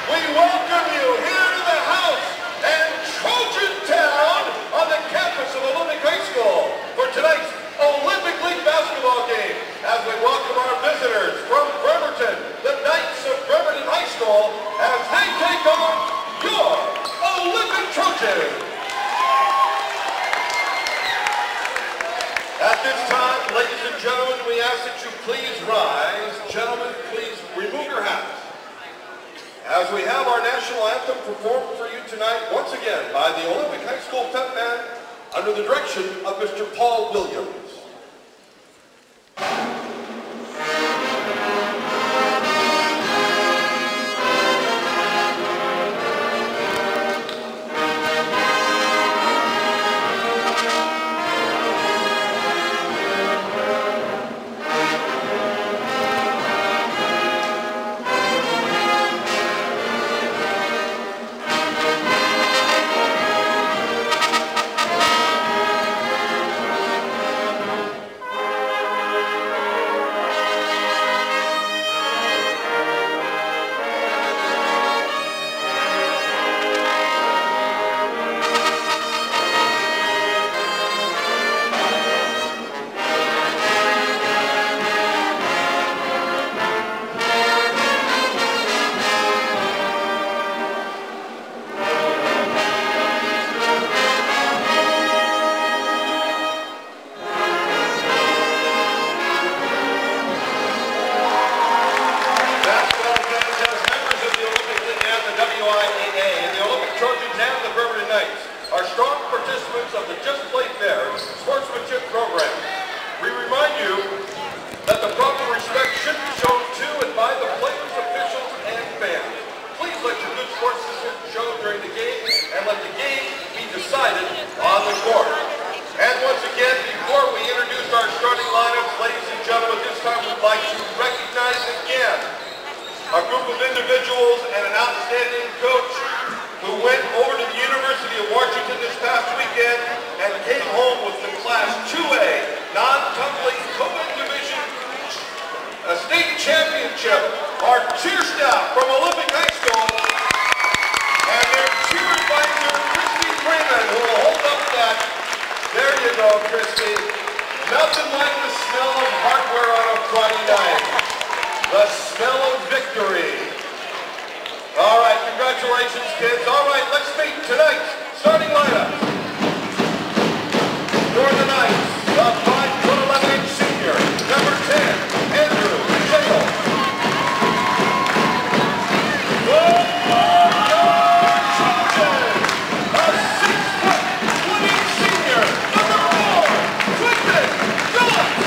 we welcome you here to the house and Trojan Town on the campus of Olympic High School for tonight's Olympic League basketball game as we welcome our visitors from Bremerton, the Knights of Bremerton High School, as they take on your Olympic Trojans. At this time, ladies and gentlemen, we ask that you please rise. Gentlemen, please remove your hats. As we have our national anthem performed for you tonight, once again, by the Olympic High School Pep Band, under the direction of Mr. Paul Williams. Are strong participants of the Just Play Fair sportsmanship program. We remind you that the proper respect should be shown to and by the players, officials, and fans. Please let your good sportsmanship show during the game and let the game be decided on the court. And once again, before we introduce our starting lineups, ladies and gentlemen, this time we'd like to recognize again a group of individuals and an outstanding coach who went over to the University of Washington this past weekend and came home with the Class 2A non-tumbling co-ed division state championship. Our cheer staff from Olympic High School and their cheer advisor, Christy Freeman, who will hold up that. There you go, Christy. Nothing like the smell of hardware on a Friday night. The smell of victory. All right, congratulations, kids. All right, let's meet tonight's starting lineup. For the Knights, the 5'11" senior, number 10, Andrew Sale. The Trojans, a 6'20" senior, number 4, Quinton Phillips.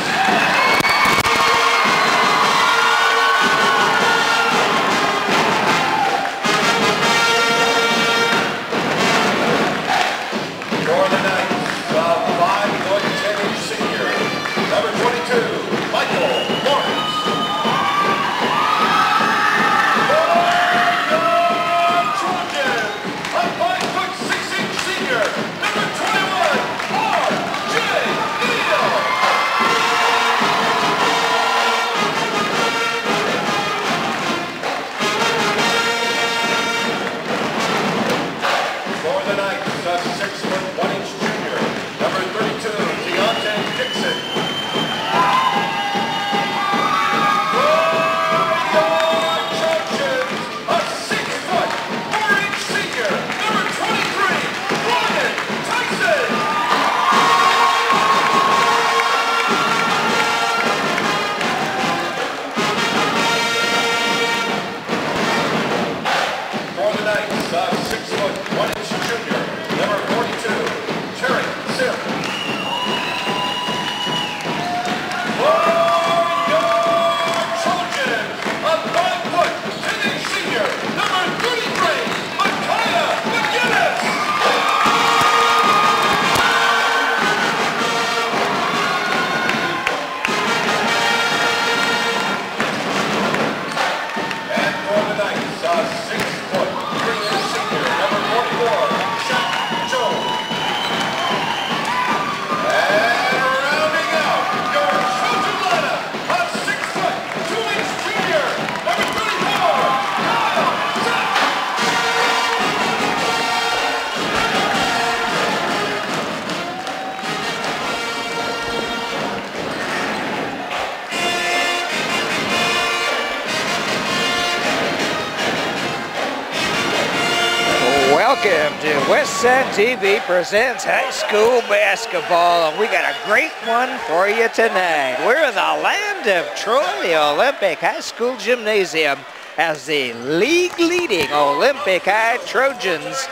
Welcome to West Side TV presents high school basketball, and we got a great one for you tonight. We're in the land of Troy, the Olympic High School Gymnasium, as the league-leading Olympic High Trojans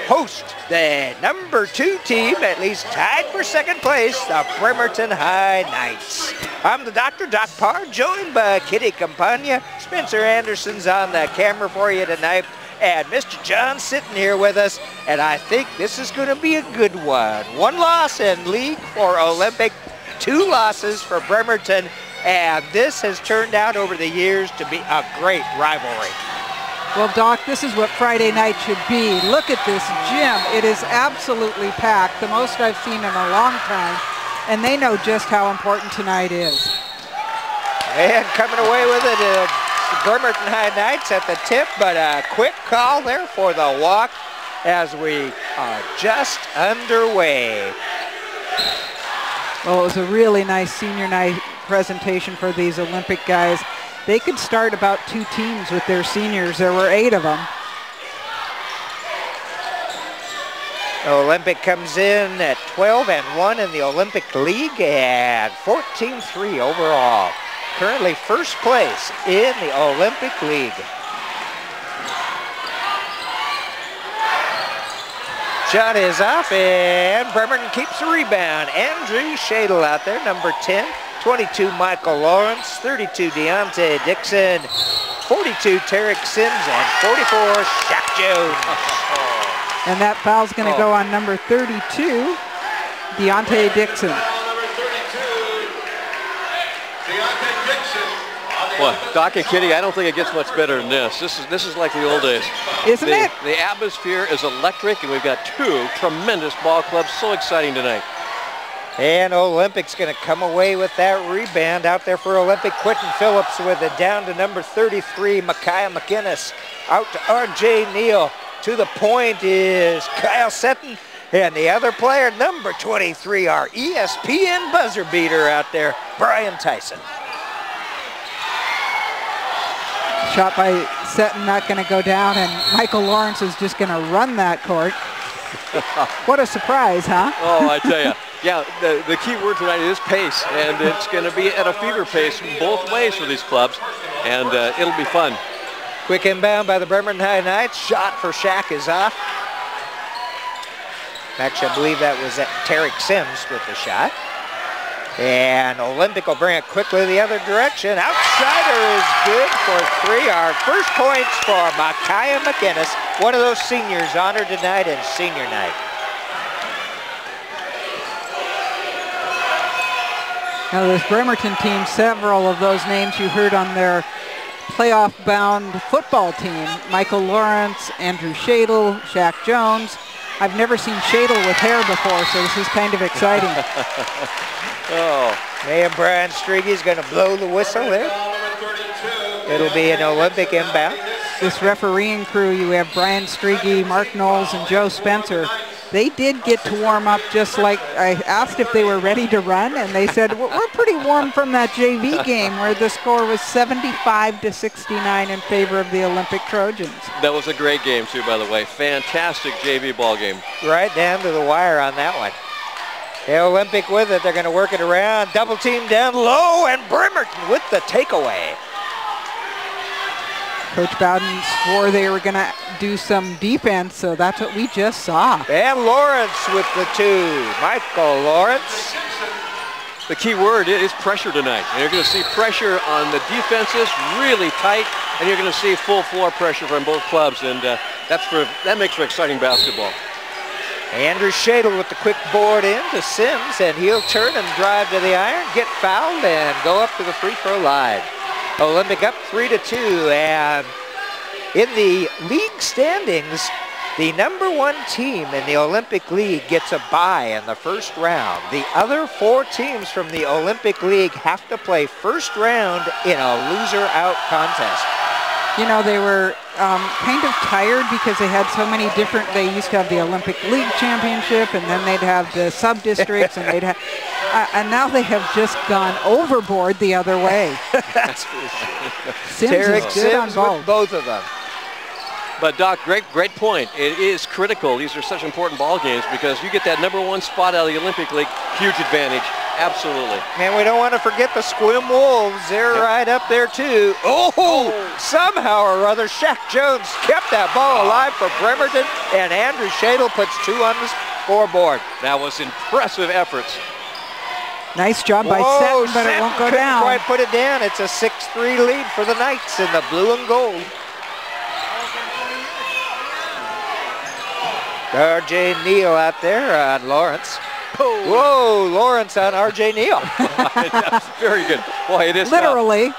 host the #2 team, at least tied for second place, the Bremerton High Knights. I'm the Dr. Doc Parr, joined by Kitty Campagna. Spencer Anderson's on the camera for you tonight. And Mr. John's sitting here with us, and I think this is going to be a good one. One loss in league for Olympic, 2 losses for Bremerton, and this has turned out over the years to be a great rivalry. Well, Doc, this is what Friday night should be. Look at this gym. It is absolutely packed, the most I've seen in a long time, and they know just how important tonight is. And coming away with it, Bremerton High Knights at the tip, but a quick call there for the walk as we are just underway. Well, it was a really nice senior night presentation for these Olympic guys. They could start about 2 teams with their seniors. There were 8 of them. Olympic comes in at 12-1 in the Olympic League and 14-3 overall. Currently first place in the Olympic League. Shot is off, and Bremerton keeps the rebound. Andrew Shadle out there, number 10. 22, Michael Lawrence. 32, Deontay Dixon. 42, Tarek Sims. And 44, Shaq Jones. And that foul's going to go on number 32, Deontay Dixon. Well, Doc and Kitty, I don't think it gets much better than this. This is like the old days. Isn't it? The atmosphere is electric, and we've got 2 tremendous ball clubs. So exciting tonight. And Olympic's going to come away with that rebound out there for Olympic. Quentin Phillips with it down to number 33, Micaiah McInnes. Out to R.J. Neal. To the point is Kyle Seton. And the other player, number 23, our ESPN buzzer beater out there, Brian Tyson. Shot by Seton, not going to go down, and Michael Lawrence is just going to run that court. What a surprise, huh? Oh, I tell you. Yeah, the key word tonight is pace, and it's going to be at a fever pace both ways for these clubs, and it'll be fun. Quick inbound by the Bremerton High Knights. Shot for Shaq is off. Actually, I believe that was at Tarek Sims with the shot. And Olympic will bring it quickly the other direction. Outsider is good for 3. Our first points for Micaiah McInnes, one of those seniors honored tonight in senior night. Now this Bremerton team, several of those names you heard on their playoff-bound football team. Michael Lawrence, Andrew Shadle, Shaq Jones. I've never seen Shadle with hair before, so this is kind of exciting. And Brian Striggy's going to blow the whistle there. It'll be an Olympic inbound. This refereeing crew, you have Brian Striggy, Mark Knowles, and Joe Spencer. They did get to warm up just like I asked if they were ready to run, and they said, we're pretty warm from that JV game where the score was 75-69 in favor of the Olympic Trojans. That was a great game, too, by the way. Fantastic JV ball game. Right down to the wire on that one. The Olympic with it. They're going to work it around. Double team down low, and Bremerton with the takeaway. Coach Bowden swore they were going to do some defense, so that's what we just saw. And Lawrence with the 2. Michael Lawrence. The key word is pressure tonight. And you're going to see pressure on the defenses, really tight, and you're going to see full floor pressure from both clubs, and that makes for exciting basketball. Andrew Shadle with the quick board in to Sims, and he'll turn and drive to the iron, get fouled, and go up to the free throw line. Olympic up 3-2, and in the league standings, the #1 team in the Olympic League gets a bye in the first round. The other 4 teams from the Olympic League have to play first round in a loser-out contest. You know, they were kind of tired because they had so many different, they used to have the Olympic League Championship, and then they'd have the sub-districts, and they'd have, and now they have just gone overboard the other way. That's Sims is good on both. With both of them. But Doc, great point. It is critical. These are such important ball games because you get that #1 spot out of the Olympic League, huge advantage. Absolutely. And we don't want to forget the Squim Wolves. They're right up there too. Oh, somehow or other, Shaq Jones kept that ball alive for Bremerton, and Andrew Shadle puts 2 on the scoreboard. That was impressive efforts. Nice job by Seton, but it won't go couldn't down. quite put it down. It's a 6-3 lead for the Knights in the blue and gold. R.J. Neal out there on Lawrence. Whoa, Lawrence on R.J. Neal. That's very good. Boy, it is literally.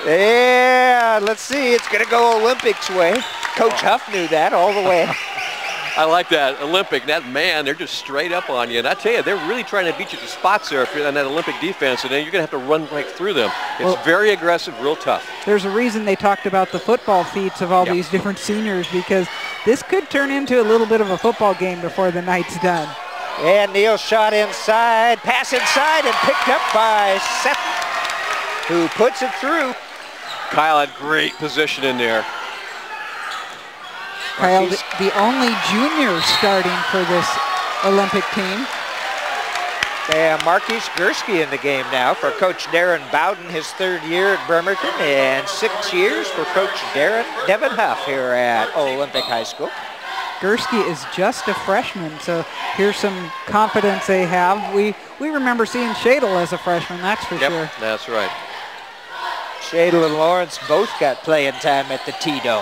Yeah, let's see. It's going to go Olympics way. Coach Huff knew that all the way. I like that. Olympic, that man, they're just straight up on you. And I tell you, they're really trying to beat you to spots there if you're on that Olympic defense, and then you're going to have to run right through them. It's very aggressive, real tough. There's a reason they talked about the football feats of all these different seniors, because this could turn into a little bit of a football game before the night's done. And Neal shot inside, pass inside, and picked up by Seth, who puts it through. Kyle had great position in there. Kyle, the only junior starting for this Olympic team. And Marquise Gursky in the game now for Coach Darren Bowden, his 3rd year at Bremerton, and 6 years for Coach Devin Huff here at Olympic High School. Gursky is just a freshman, so here's some confidence they have. We remember seeing Shadle as a freshman, that's for sure. That's right. Shadle and Lawrence both got playing time at the T-Dome.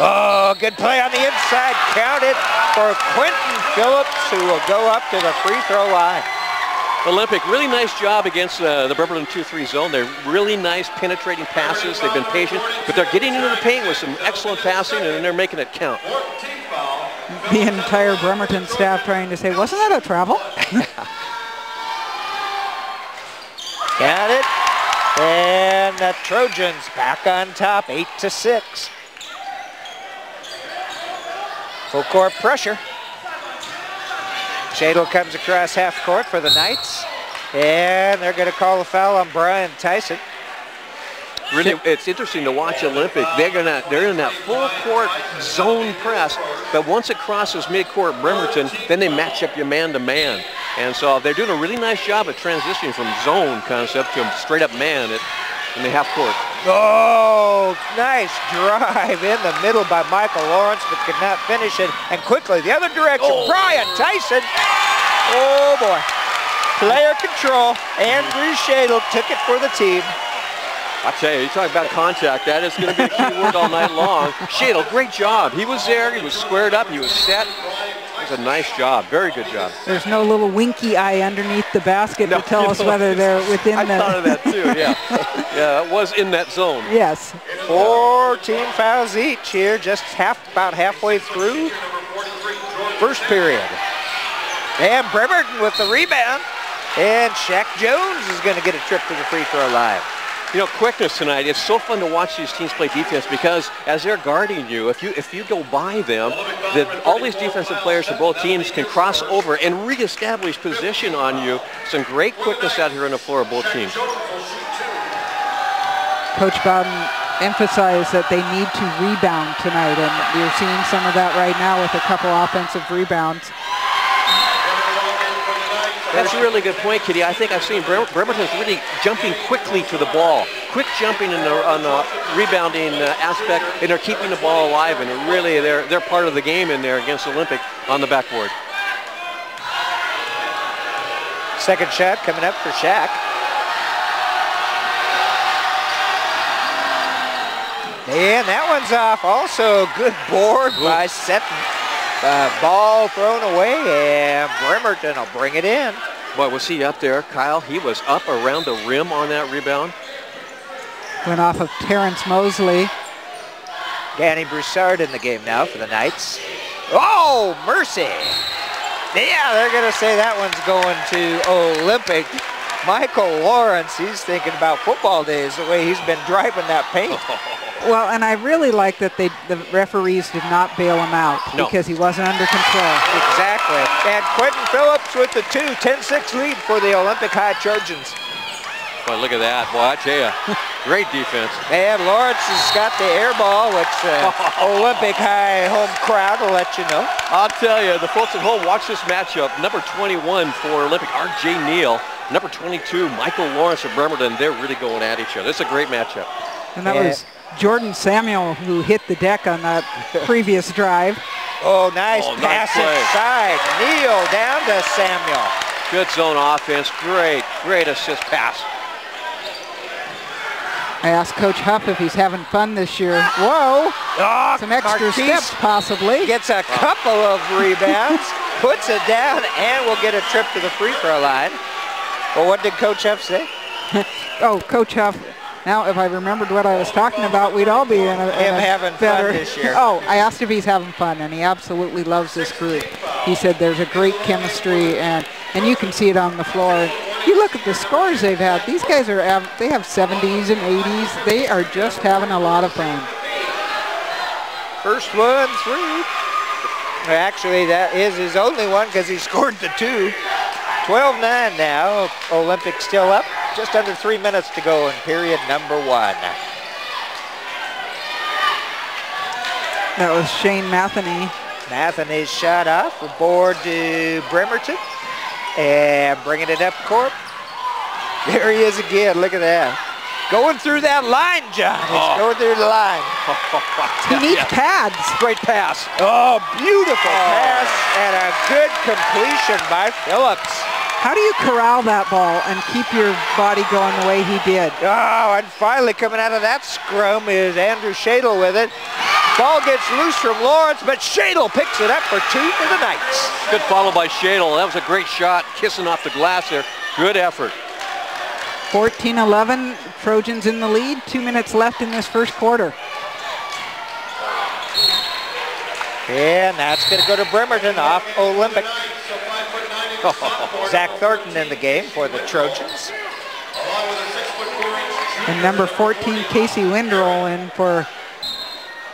Oh, good play on the inside. Counted for Quentin Phillips, who will go up to the free throw line. Olympic, really nice job against the Bremerton 2-3 zone. They're really nice penetrating passes. They've been patient, but they're getting into the paint with some excellent passing, and then they're making it count. The entire Bremerton staff trying to say, wasn't that a travel? Got it. And the Trojans back on top, 8-6. Full court pressure. Shadle comes across half court for the Knights. And they're going to call a foul on Brian Tyson. Really, it's interesting to watch Olympic. They're in that full court zone press, but once it crosses midcourt Bremerton, then they match up you man to man. And so they're doing a really nice job at transitioning from zone concept to straight up man in the half court. Oh, nice drive in the middle by Michael Lawrence, but could not finish it. And quickly, the other direction, Brian Tyson. Oh, boy. Player control. Andrew Shadle took it for the team. I tell you, you talk about contact, that is going to be a key word all night long. Shadle, great job. He was there, he was squared up, he was set. It was a nice job, very good job. There's no little winky eye underneath the basket to tell us whether they're within I thought of that too, yeah. Yeah, it was in that zone. Yes. 4 team fouls each here, just about halfway through first period. And Bremerton with the rebound. And Shaq Jones is going to get a trip to the free throw line. You know, quickness tonight, it's so fun to watch these teams play defense because as they're guarding you, if you go by them, all these defensive players for both teams can cross over and reestablish position on you. Some great quickness out here on the floor of both teams. Coach Bowden emphasized that they need to rebound tonight, and we're seeing some of that right now with a couple offensive rebounds. That's a really good point, Kitty. I think I've seen Bremerton's really jumping quickly to the ball. Quick jumping on the rebounding aspect, and they're keeping the ball alive, and really they're part of the game in there against Olympic on the backboard. Second shot coming up for Shaq. And that one's off. Also good board by Seton. Ball thrown away, and Bremerton will bring it in. Boy, was he up there, Kyle? He was up around the rim on that rebound. Went off of Terrence Mosley. Danny Broussard in the game now for the Knights. Oh, mercy. Yeah, they're going to say that one's going to Olympic. Michael Lawrence, he's thinking about football days, the way he's been driving that paint. Well, and I really like that the referees did not bail him out because he wasn't under control. Exactly. And Quentin Phillips with the 10-6 lead for the Olympic High Trojans. Boy, look at that. Boy, I tell you, great defense. And Lawrence has got the air ball, which Olympic high home crowd will let you know. I'll tell you, the folks at home, watch this matchup. Number 21 for Olympic, R.J. Neal. Number 22, Michael Lawrence of Bremerton. They're really going at each other. It's a great matchup. And that was Jordan Samuel who hit the deck on that previous drive. Oh, nice pass inside. Neal down to Samuel. Good zone offense. Great assist pass. I asked Coach Huff if he's having fun this year. Whoa! Oh, some extra Marquise steps possibly. Gets a couple of rebounds, puts it down, and will get a trip to the free throw line. Well, what did Coach Huff say? Oh, Coach Huff. Now, if I remembered what I was talking about, we'd all be in a having better fun this year. Oh, I asked if he's having fun, and he absolutely loves this group. He said there's a great chemistry, and you can see it on the floor. You look at the scores they've had. These guys they have 70s and 80s. They are just having a lot of fun. First one, 3. Actually, that is his only one because he scored the 2. 12-9 now. Olympic still up. Just under 3 minutes to go in period number 1. That was Shane Matheny. Matheny's shot off. Aboard to Bremerton. And bringing it up court. There he is again. Look at that. Going through that line, John. He's going through the line. He needs pads. Great pass. Oh, beautiful pass and a good completion by Phillips. How do you corral that ball and keep your body going the way he did? Oh, and finally coming out of that scrum is Andrew Shadle with it. Ball gets loose from Lawrence, but Shadle picks it up for 2 for the Knights. Good follow by Shadle. That was a great shot, kissing off the glass there. Good effort. 14-11, Trojans in the lead. 2 minutes left in this first quarter. And that's going to go to Bremerton off Olympic. Zach Thornton in the game for the Trojans. And number 14, Casey Windrow in for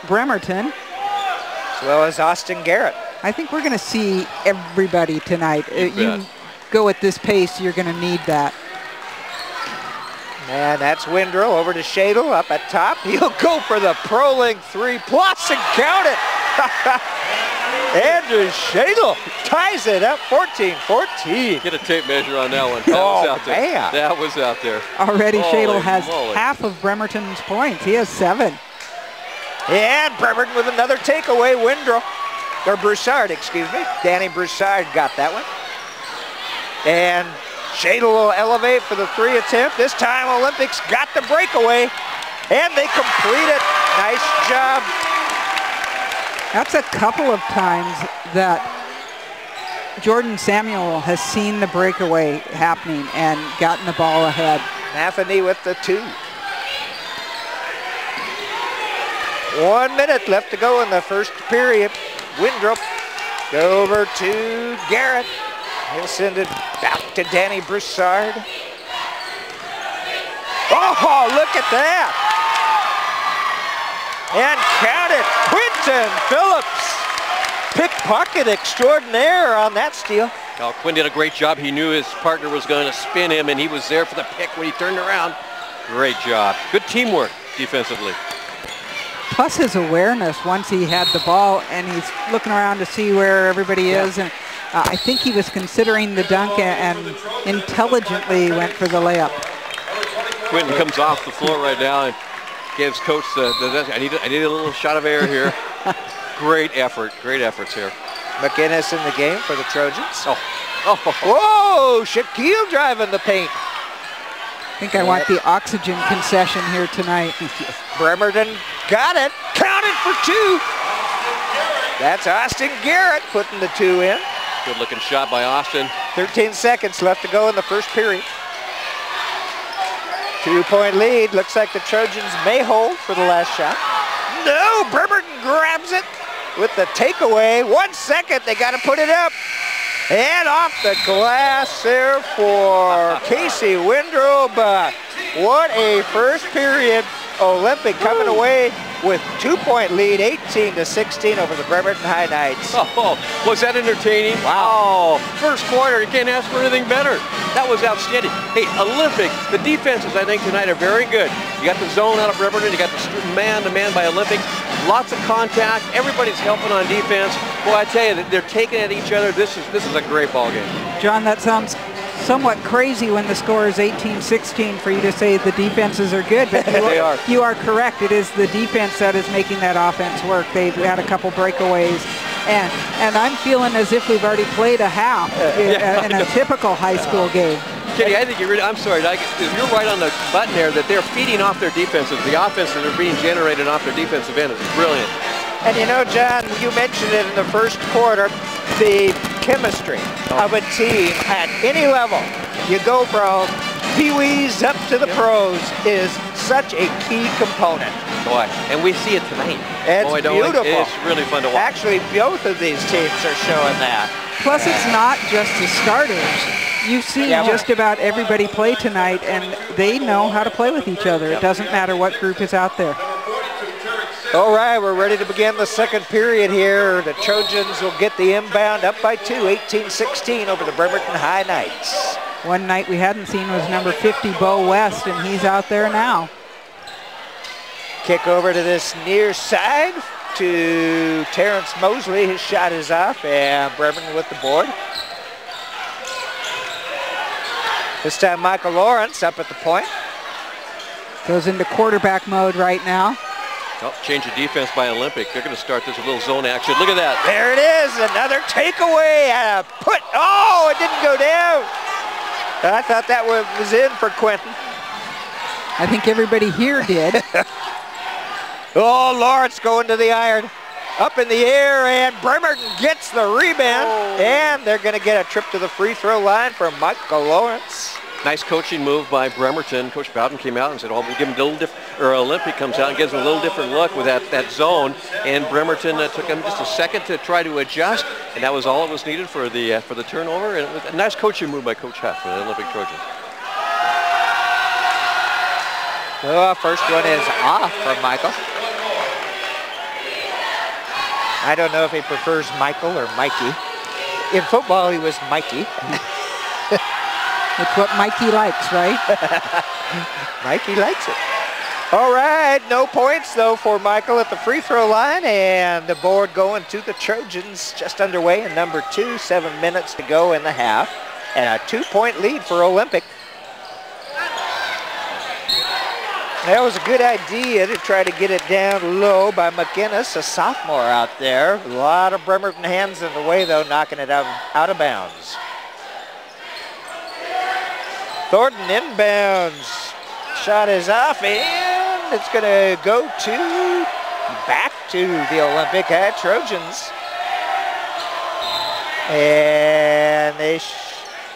Bremerton. As well as Austin Garrett. I think we're going to see everybody tonight. You go at this pace, you're going to need that. And that's Windrow over to Shadle up at top. He'll go for the Proling 3+ and count it. Andrew Shadle ties it up 14-14. Get a tape measure on that one. That was out there. Man. That was out there. Already Shadle has moly. half of Bremerton's points. He has 7. And Bremerton with another takeaway. Windrow, or Broussard, excuse me. Danny Broussard got that one. And Shadle will elevate for the 3 attempt. This time Olympics got the breakaway, and they complete it. Nice job. That's a couple of times that Jordan Samuel has seen the breakaway happening and gotten the ball ahead. Matheny with the 2. 1 minute left to go in the first period. Windrow go over to Garrett. He'll send it back to Danny Broussard. Oh, look at that. And count it, Quinton Phillips. Pickpocket extraordinaire on that steal. Now, Quinn did a great job. He knew his partner was going to spin him, and he was there for the pick when he turned around. Great job. Good teamwork defensively. Plus his awareness once he had the ball, and he's looking around to see where everybody is. And I think he was considering the dunk and intelligently went for the layup. Quinton comes off the floor right now and gives coach I need a little shot of air here. Great efforts here. McInnes in the game for the Trojans. Oh. Whoa, Shaquille driving the paint. I think I want the oxygen concession here tonight. Bremerton got it, counted for 2. That's Austin Garrett putting the 2 in. Good looking shot by Austin. 13 seconds left to go in the first period. 2-point lead. Looks like the Trojans may hold for the last shot. No, Bremerton grabs it with the takeaway. 1 second, they got to put it up. And off the glass there for Casey Windrow. But what a first period. Olympic coming away with 2-point lead, 18-16 over the Bremerton High Knights. Oh, was that entertaining? Wow. Oh, first quarter, you can't ask for anything better. That was outstanding. Hey, Olympic, the defenses I think tonight are very good. You got the zone out of Bremerton, you got the man-to-man by Olympic. Lots of contact, everybody's helping on defense. Boy, I tell you, they're taking at each other. This is a great ball game. John, that sounds somewhat crazy when the score is 18-16 for you to say the defenses are good, but you are correct. It is the defense that is making that offense work. They've had a couple breakaways, and I'm feeling as if we've already played a half in a typical high school game. Kitty, I think I'm sorry, you're right on the button there that they're feeding off their defenses. The offenses are being generated off their defensive end. It's brilliant. And you know, John, you mentioned it in the first quarter, the chemistry of a team at any level. You go from pee-wees up to the pros is such a key component. Boy, and we see it tonight. It's beautiful. It's really fun to watch. Actually, both of these teams are showing that. Plus, it's not just the starters. You've seen just about everybody play tonight, and they know how to play with each other. It doesn't matter what group is out there. All right, we're ready to begin the second period here. The Trojans will get the inbound up by 2, 18-16 over the Bremerton High Knights. One night we hadn't seen was number 50, Bo West, and he's out there now. Kick over to this near side to Terrence Mosley. His shot is off, and Bremerton with the board. This time Michael Lawrence up at the point. Goes into quarterback mode right now. Oh, change of defense by Olympic. They're going to start this with a little zone action. Look at that. There it is, another takeaway. Oh, it didn't go down. I thought that was in for Quentin. I think everybody here did. Oh, Lawrence going to the iron. Up in the air, and Bremerton gets the rebound. Oh. And they're going to get a trip to the free throw line for Michael Lawrence. Nice coaching move by Bremerton. Coach Bowden came out and said, "Oh, we'll give him a little different." Or Olympic comes out and gives him a little different look with that zone. And Bremerton took him just a second to try to adjust, and that was all it was needed for the turnover. And it was a nice coaching move by Coach Huff for the Olympic Trojans. Oh, first one is off from Michael. I don't know if he prefers Michael or Mikey. In football, he was Mikey. It's what Mikey likes, right? Mikey likes it. All right, no points, though, for Michael at the free throw line, and the board going to the Trojans just underway in number 2, 7 minutes to go in the half, and a 2-point lead for Olympic. That was a good idea to try to get it down low by McInnes, a sophomore out there. A lot of Bremerton hands in the way, though, knocking it out of bounds. Thornton inbounds. Shot is off, and it's going to go back to the Olympic Trojans. And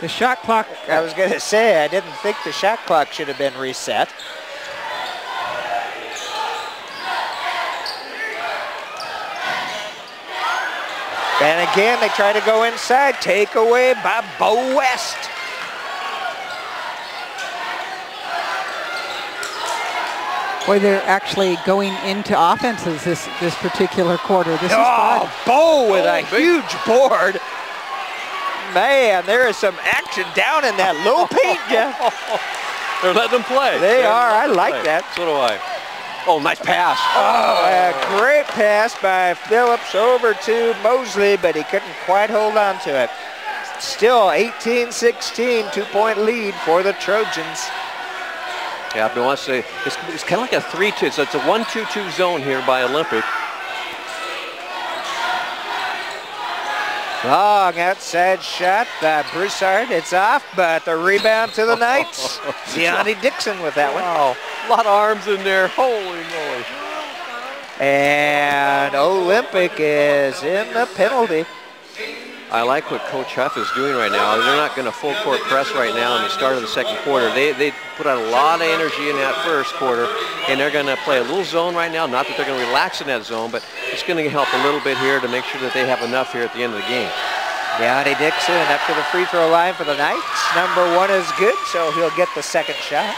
the shot clock. I was going to say, I didn't think the shot clock should have been reset. And again, they try to go inside. Takeaway by Bo West. Boy, they're actually going into offenses this particular quarter. This is fun. Bo with a huge board. Man, there is some action down in that low paint, Jeff. They're letting them play. They are. I like that. So do I. Oh, nice pass. Oh, a great pass by Phillips over to Mosley, but he couldn't quite hold on to it. Still 18-16, 2-point lead for the Trojans. Yeah, but I want to say, it's kind of like a 3-2. So it's a 1-2-2 zone here by Olympic. Long outside shot by Broussard. It's off, but the rebound to the Knights. Deonte Dixon with that one. Wow, a lot of arms in there. Holy moly. And Olympic is in the penalty. I like what Coach Huff is doing right now. They're not going to full court press right now in the start of the second quarter. They put out a lot of energy in that first quarter, and they're going to play a little zone right now. Not that they're going to relax in that zone, but it's going to help a little bit here to make sure that they have enough here at the end of the game. Deonte Dixon up to the free throw line for the Knights. Number 1 is good, so he'll get the second shot.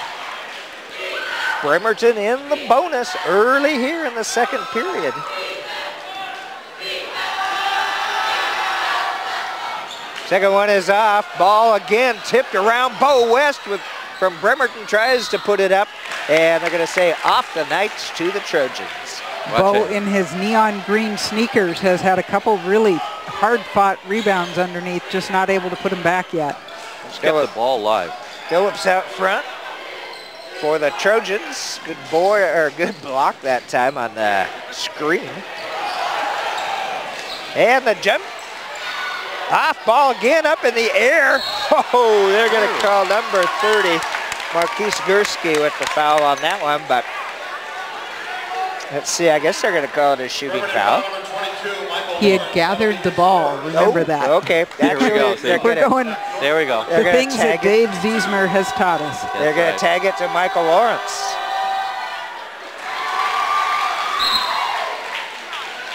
Bremerton in the bonus early here in the second period. Second one is off. Ball again tipped around. Bo West from Bremerton tries to put it up. And they're going to say off the Knights to the Trojans. Bo in his neon green sneakers has had a couple really hard-fought rebounds underneath, just not able to put them back yet. Let's get the ball live. Phillips out front for the Trojans. Good good block that time on the screen. And the jump. Off ball again up in the air. Oh, they're going to call number 30, Marquise Gursky, with the foul on that one, but let's see, I guess they're going to call it a shooting foul. He had gathered the ball, remember that. Okay. There we go. There we go. The things that Dave Ziesmer has taught us. They're going to tag it to Michael Lawrence.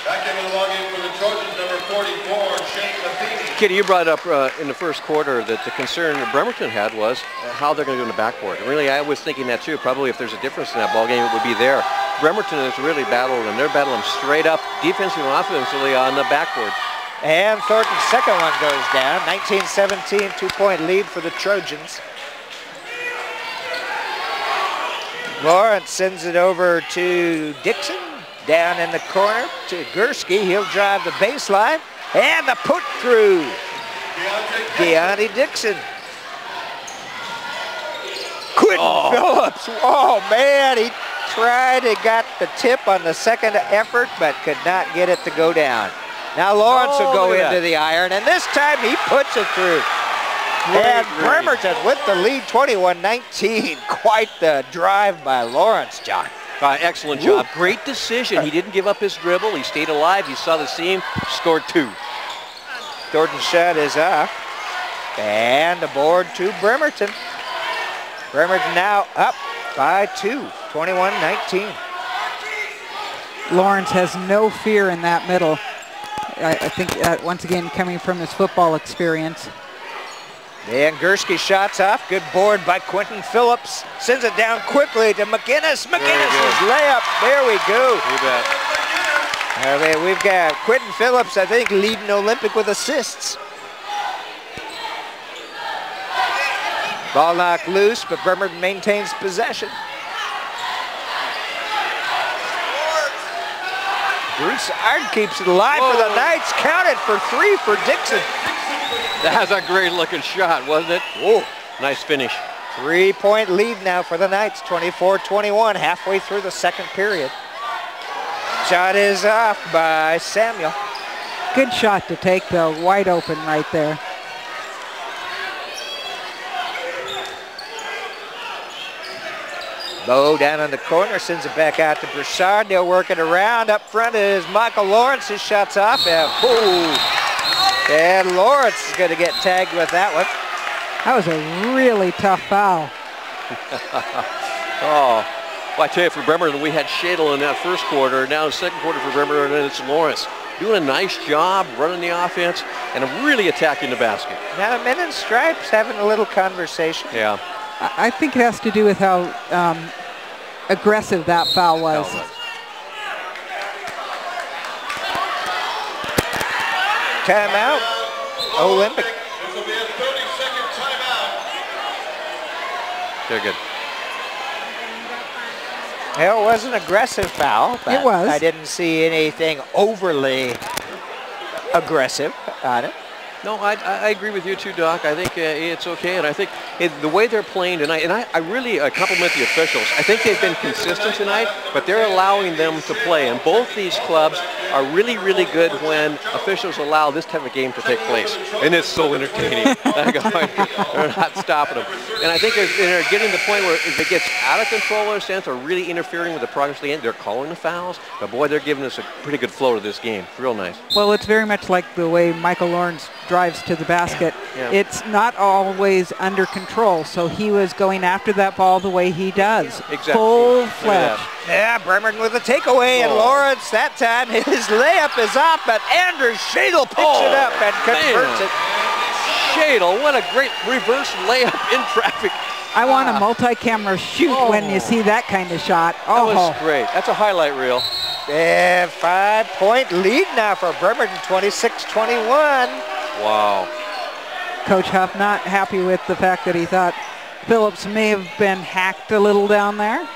Back into the login for the Trojans, number 44, Shane Lafini. Kitty, you brought up in the first quarter that the concern that Bremerton had was how they're going to do in the backboard. And really, I was thinking that too. Probably if there's a difference in that ball game, it would be there. Bremerton has really battled, and they're battling straight up defensively and offensively on the backboard. And Thornton's second one goes down. 19-17, 2-point lead for the Trojans. Lawrence sends it over to Dixon. Down in the corner to Gursky. He'll drive the baseline. And the put through. Deonte Dixon. Quentin Phillips. Oh, man. He tried and got the tip on the second effort, but could not get it to go down. Now Lawrence will go into the iron, and this time he puts it through. And Bremerton with the lead, 21-19. Quite the drive by Lawrence, John. Excellent job. Great decision. He didn't give up his dribble. He stayed alive. He saw the seam, scored two. Thornton's shot is off. And the board to Bremerton. Bremerton now up by 2, 21-19. Lawrence has no fear in that middle. I think, once again, coming from his football experience. And Gursky shots off. Good board by Quentin Phillips. Sends it down quickly to McGinnis. McGinnis' layup. There we go. You bet. Okay, we've got Quentin Phillips, I think, leading Olympic with assists. Ball knocked loose, but Bremerton maintains possession. Broussard keeps it alive for the Knights. Counted for 3 for Dixon. That was a great looking shot, wasn't it? Whoa. Nice finish. 3-point lead now for the Knights, 24-21, halfway through the second period. Shot is off by Samuel. Good shot to take, though. Wide open right there. Bo down in the corner, sends it back out to Broussard. They'll work it around. Up front is Michael Lawrence. His shot's off. And Lawrence is going to get tagged with that one. That was a really tough foul. Well, I tell you, for Bremerton, we had Shadle in that first quarter. Now the second quarter for Bremerton, and it's Lawrence. Doing a nice job running the offense and really attacking the basket. Now the men in stripes having a little conversation. Yeah. I think it has to do with how aggressive that foul was. Timeout. Olympic. This will be a 30-second timeout. They're good. Well, it was an aggressive foul, but it was. I didn't see anything overly aggressive on it. No, I agree with you too, Doc. I think it's okay, and I think the way they're playing tonight, and I really compliment the officials. I think they've been consistent tonight, but they're allowing them to play, and both these clubs are really, really good when officials allow this type of game to take place, and it's so entertaining. They're not stopping them, and I think they're getting to the point where if it gets out of control in a sense, or really interfering with the progress of the game, they're calling the fouls, but boy, they're giving us a pretty good flow to this game. Real nice. Well, it's very much like the way Michael Lawrence drives to the basket. Yeah. It's not always under control, so he was going after that ball the way he does. Exactly. Full-fledged. Yeah, Bremerton with a takeaway, and Lawrence that time his layup is off, but Andrew Shadle picks it up and converts it. Shadle, what a great reverse layup in traffic. I want a multi-camera shoot when you see that kind of shot. Oh, that was great. That's a highlight reel. And 5-point lead now for Bremerton, 26-21. Wow. Coach Huff not happy with the fact that he thought Phillips may have been hacked a little down there.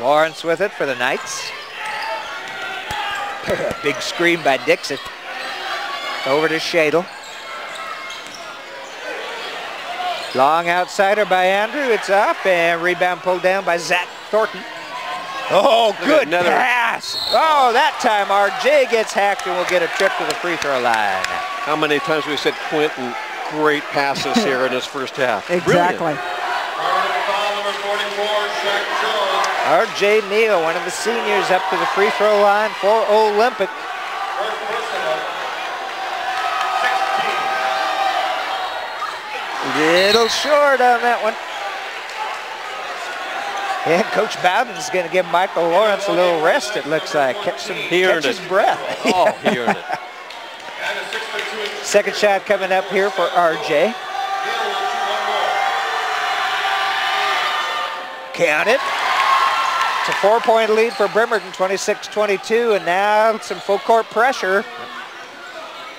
Lawrence with it for the Knights. Big screen by Dixon. Over to Shadle. Long outsider by Andrew. It's up and rebound pulled down by Zach Thornton. Oh, good pass. Oh, that time RJ gets hacked and will get a trip to the free throw line. How many times we said Quentin, great passes here in his first half. Exactly. RJ Neal, one of the seniors, up to the free throw line for Olympic. Little short on that one. And Coach Bowden's going to give Michael Lawrence a little rest, it looks like. Catch his breath. Oh, he earned it. Second shot coming up here for RJ. Count it. It's a 4-point lead for Bremerton, 26-22, and now some full court pressure.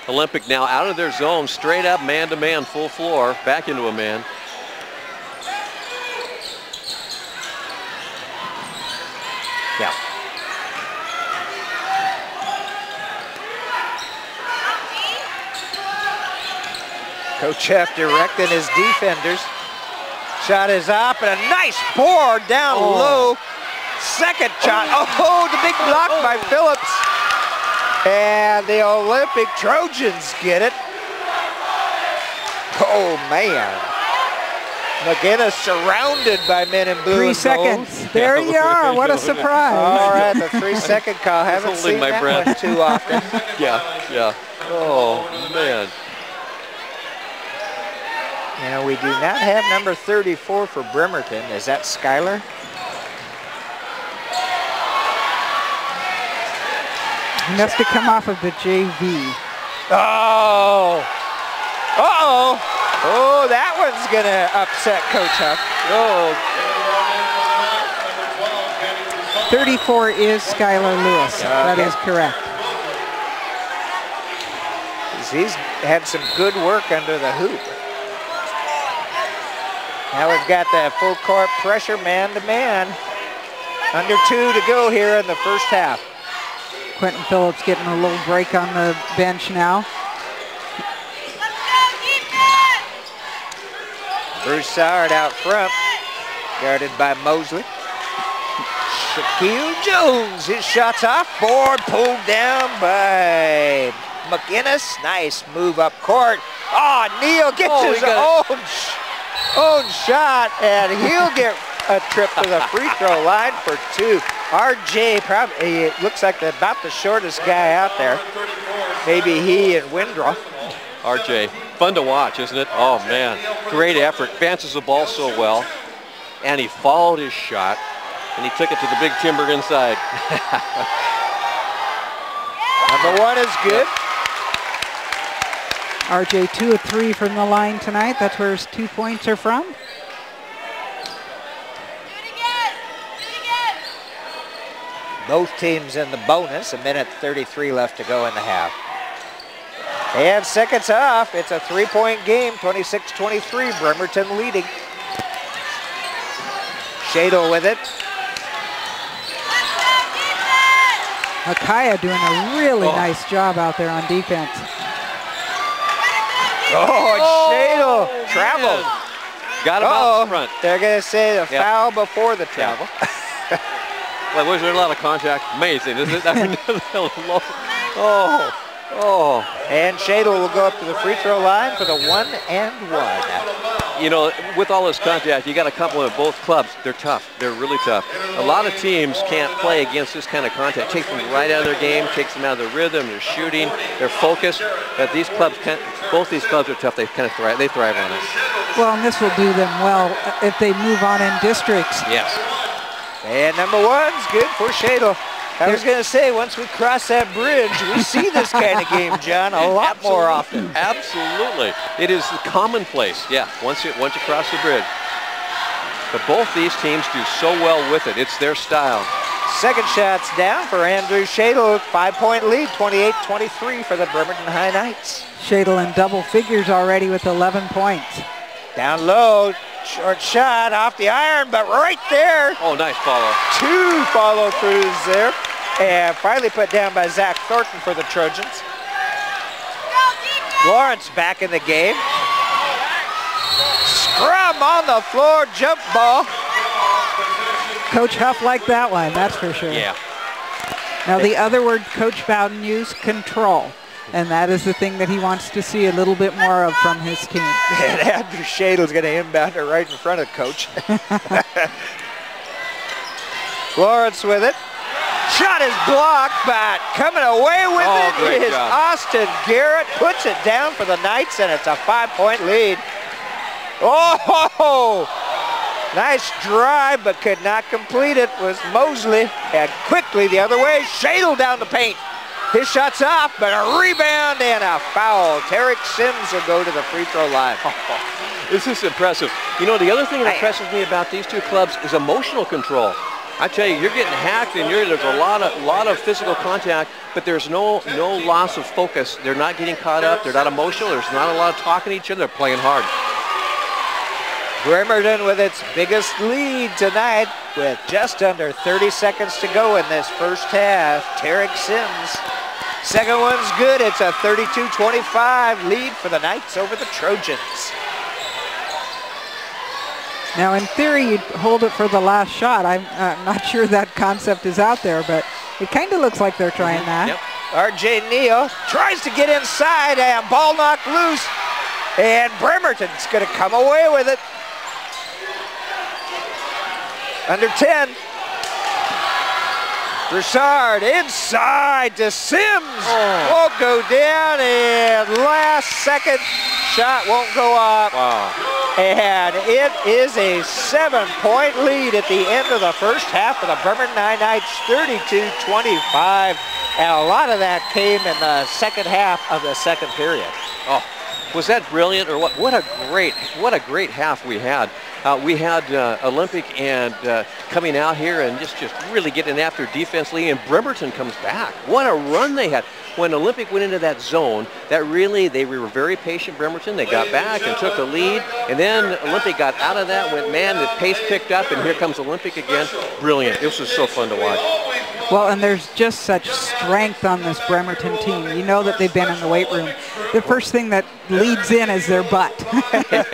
Olympic now out of their zone, straight up man-to-man, full floor, back into a man. Yeah. Coach F directing his defenders. Shot is up and a nice board down low. Second shot. Oh, the big block by Phillips. And the Olympic Trojans get it. Oh, man. McGinnis surrounded by men in blue. 3 seconds. There you are. What a surprise. All right, the 3-second call. Haven't seen my that breath one too often. Yeah. Oh, man. Now, we do not have number 34 for Bremerton. Is that Skylar? He must have come off of the JV. Oh! Uh-oh! Oh, that one's going to upset Coach Huff. Oh. 34 is Skylar Lewis. That is correct. He's had some good work under the hoop. Now we've got that full court pressure man-to-man. Under 2 to go here in the first half. Quentin Phillips getting a little break on the bench now. Broussard out front, guarded by Mosley. Shaquille Jones, his shot's off, board pulled down by McGinnis. Nice move up court. Oh, Neal gets his own shot, and he'll get a trip to the free throw line for 2. RJ, probably, looks like about the shortest guy out there. Maybe he and Windrow. RJ, fun to watch, isn't it? Oh, man, great effort. Advances the ball so well, and he followed his shot, and he took it to the big timber inside. Number 1 is good. RJ 2 of 3 from the line tonight. That's where his 2 points are from. Both teams in the bonus, a minute 33 left to go in the half. And seconds off, it's a 3-point game, 26-23, Bremerton leading. Shadle with it. Akaya doing a really nice job out there on defense. Oh, Shadle traveled. Got him out front. They're going to say the foul before the travel. Well, was there a lot of contact? Amazing, isn't it? And Shadle will go up to the free throw line for the 1 and 1. You know, with all this contact, you got to compliment both clubs. They're tough. They're really tough. A lot of teams can't play against this kind of contact. Takes them right out of their game, takes them out of their rhythm, their shooting, their focus. But these clubs can't. Both these clubs are tough. They kind of thrive. They thrive on it. Well, and this will do them well if they move on in districts. Yes. And number 1's good for Shadle. I was going to say, once we cross that bridge, we see this kind of game, John, a lot more often. Absolutely. It is commonplace, yeah, once you cross the bridge. But both these teams do so well with it. It's their style. Second shot's down for Andrew Shadle. 5-point lead, 28-23 for the Bremerton High Knights. Shadle in double figures already with 11 points. Down low, short shot off the iron, but right there. Oh, nice follow. 2 follow-throughs there. And finally put down by Zach Thornton for the Trojans. Lawrence back in the game. Scrum on the floor, jump ball. Coach Huff liked that one, that's for sure. Yeah. Now the other word Coach Bowden used, control. And that is the thing that he wants to see a little bit more of from his team. And Andrew Shadle's going to inbound her right in front of Coach. Lawrence with it. Shot is blocked, but coming away with it is job. Austin Garrett. Puts it down for the Knights, and it's a 5-point lead. Oh, nice drive, but could not complete it was Mosley. And quickly the other way, Shadle down the paint. His shot's off, but a rebound and a foul. Tarek Sims will go to the free throw line. This is impressive. You know, the other thing that impresses me about these two clubs is emotional control. I tell you, you're getting hacked and there's a lot of physical contact, but there's no loss of focus. They're not getting caught up. They're not emotional. There's not a lot of talking to each other. They're playing hard. Bremerton with its biggest lead tonight with just under 30 seconds to go in this first half. Tarek Sims. Second one's good. It's a 32-25 lead for the Knights over the Trojans. Now in theory you'd hold it for the last shot. I'm not sure that concept is out there, but it kind of looks like they're trying that. Yep. RJ Neal tries to get inside and ball knocked loose. And Bremerton's going to come away with it. Under 10. Broussard inside to Sims. Won't go down, and last second shot won't go up. Wow. And it is a 7-point lead at the end of the first half for the Bremerton High Knights, 32-25. And a lot of that came in the second half of the second period. Oh, was that brilliant or what? What a great half we had. We had Olympic and coming out here and just really getting after defensively, and Bremerton comes back. What a run they had. When Olympic went into that zone, they were very patient, Bremerton. They got back and took the lead, and then Olympic got out of that, went, man, the pace picked up, and here comes Olympic again. Brilliant. This was so fun to watch. Well, and there's just such strength on this Bremerton team. You know that they've been in the weight room. The first thing that leads in is their butt.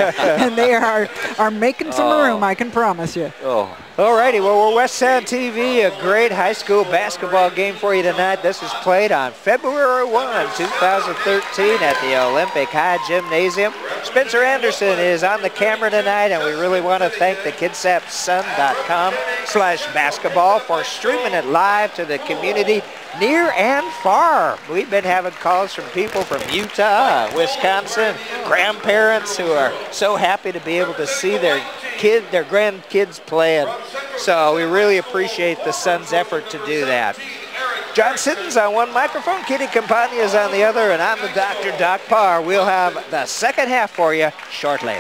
And they are making some room, I can promise you. Oh. Alrighty, well, we're West Sound TV, a great high school basketball game for you tonight. This is played on February 1, 2013 at the Olympic High Gymnasium. Spencer Anderson is on the camera tonight, and we really want to thank the KidsapSun.com/basketball for streaming it live to the community near and far. We've been having calls from people from Utah, Wisconsin, grandparents who are so happy to be able to see their grandkids playing. So we really appreciate the Sun's effort to do that. John Sitton's on one microphone, Kitty Campagna is on the other, and I'm the Dr. Doc Parr. We'll have the second half for you shortly.